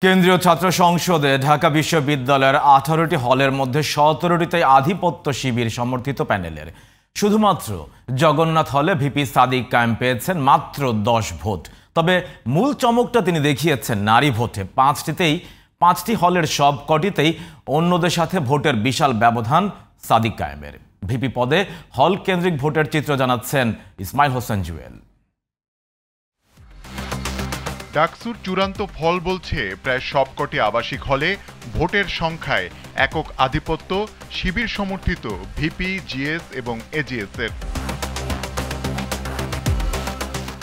কেন্দ্রীয় ছাত্র সংসদে ঢাকা বিশ্ববিদ্যালয়ের 18টি হলের মধ্যে 17টিতে আধিপত্য শিবির সমর্থিত প্যানেলের। শুধুমাত্র জগন্নাথ হলে ভিপি সাদিক কায়েম পেয়েছেন মাত্র 10 ভোট। তবে মূল চমকটা তিনি দেখিয়েছেন নারী ভোটে। 5টি হলের সবকটিতেই অন্যদের সাথে ভোটের বিশাল ব্যবধান সাদিক কায়েমের। ভিপি পদে হল কেন্দ্রিক ভোটের চিত্র জানাচ্ছেন ইসমাইল হোসেন জুয়েল। ডাকসুর চূড়ান্ত ফল বলছে প্রায় সবকটি আবাসিক হলে ভোটের সংখ্যায় একক আধিপত্য শিবির সমর্থিত ভিপি, জিএস এবং এজিএস এর।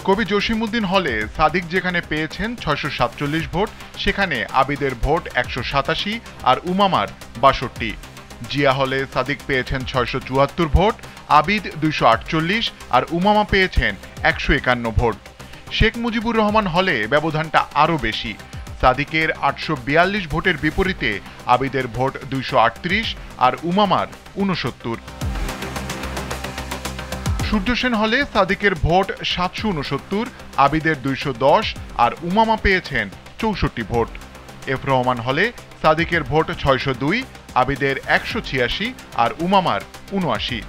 কবি জসিমউদ্দিন হলে সাদিক যেখানে পেয়েছেন 647 ভোট, সেখানে আবিদের ভোট 187 আর উমামার 62। জিয়া হলে সাদিক পেয়েছেন 674 ভোট, আবিদ 248 আর উমামা পেয়েছেন 151 ভোট। শেখ মুজিবুর রহমান হলে ব্যবধানটা আরও বেশি। সাদিকের 842 ভোটের বিপরীতে আবিদের ভোট 238 আর উমামার 69। সূর্যসেন হলে সাদিকের ভোট 769, আবিদের 210 আর উমামা পেয়েছেন 64 ভোট। এফ রহমান হলে সাদিকের ভোট 602, আবিদের 186 আর উমামার 79।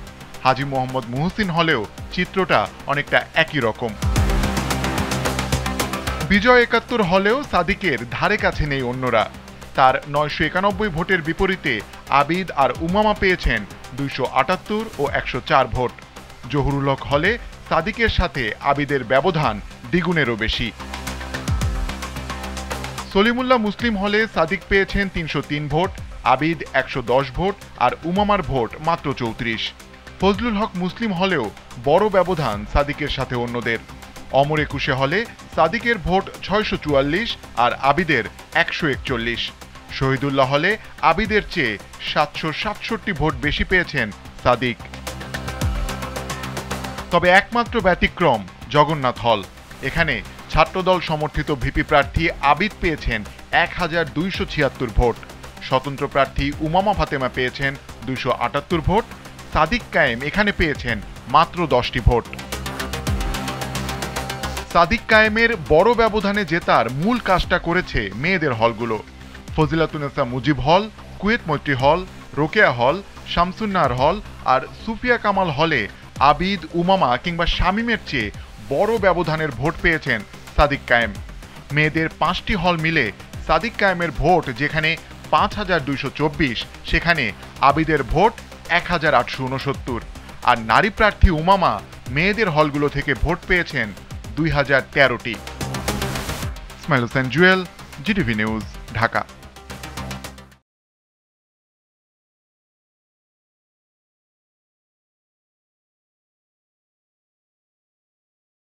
হাজী মোহাম্মদ মুহসিন হলেও চিত্রটা অনেকটা একই রকম। বিজয় 71 হলেও সাদিকের ধারে কাছে নেই অন্যরা। তার 991 ভোটের বিপরীতে আবিদ আর উমামা পেয়েছেন 278 ও 104 ভোট। জহুরুল হক হলে সাদিকের সাথে আবিদের ব্যবধান দ্বিগুণেরও বেশি। সলিমুল্লাহ মুসলিম হলে সাদিক পেয়েছেন 303 ভোট, আবিদ 110 ভোট আর উমামার ভোট মাত্র 34। ফজলুল হক মুসলিম হলেও বড় ব্যবধান সাদিকের সাথে অন্যদের। অমর একুশে হলে সাদিকের ভোট 644 আর আবিদের 141। শহীদুল্লাহ হলে আবিদের চেয়ে 767 ভোট বেশি পেয়েছেন সাদিক। তবে একমাত্র ব্যতিক্রম জগন্নাথ হল। এখানে ছাত্রদল সমর্থিত ভিপি প্রার্থী আবিদ পেয়েছেন 1276 ভোট, স্বতন্ত্র প্রার্থী উমামা ফাতেমা পেয়েছেন 278 ভোট। সাদিক কায়েম এখানে পেয়েছেন মাত্র 10টি ভোট। সাদিক কায়েমের বড় ব্যবধানে জেতার মূল কাজটা করেছে মেয়েদের হলগুলো। ফজিলাতুন্নেসা মুজিব হল, কুয়েত মৈত্রী হল, রোকেয়া হল, শামসুন্নাহার হল আর সুফিয়া কামাল হলে আবিদ, উমামা কিংবা শামীমের চেয়ে বড় ব্যবধানের ভোট পেয়েছেন সাদিক কায়েম। মেয়েদের 5টি হল মিলে সাদিক কায়েমের ভোট যেখানে 5224, সেখানে আবিদের ভোট 1869 আর নারী প্রার্থী উমামা মেয়েদের হলগুলো থেকে ভোট পেয়েছেন 2013টি। Ismail Hossain Jewel, GTV news, Dhaka.